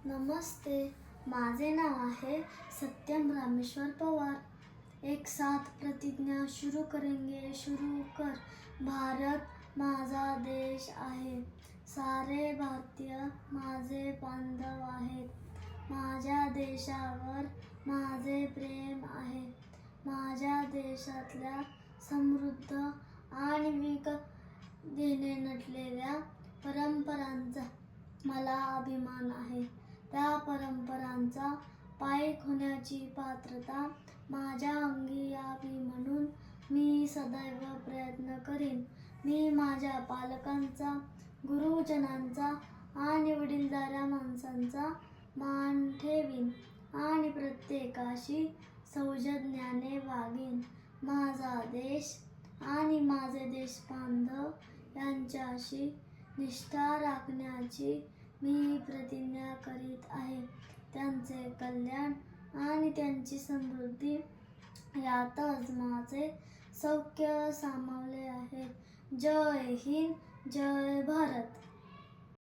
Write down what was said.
नमस्ते, माझे नाव आहे सत्यम रामेश्वर पवार। एक साथ प्रतिज्ञा शुरू करेंगे, शुरू कर। भारत माझा देश आहे, सारे भारतीय माझे बांधव आहेत। माझ्या देशावर माझे प्रेम आहे। माझ्या देशातल्या समृद्ध आणि विविधतेने नटलेल्या परंपरांचा मला अभिमान आहे। त्या परंपरांचा पाईक होण्याची पात्रता माझ्या अंगी यावी म्हणून मी सदैव प्रयत्न करीन। मी माझ्या पालकांचा, गुरुजनांचा आणि वडीलधाऱ्या माणसांचा मान ठेवीन आणि प्रत्येकाशी सौजन्याने वागीन। माझा देश आणि माझे देशबांधव यांच्याशी निष्ठा राखण्याची मी प्रतिज्ञा करीत आहे। त्यांचे कल्याण आणि त्यांची समृद्धी यातच माझे सौख्य सामावले आहे। जय हिंद, जय भारत।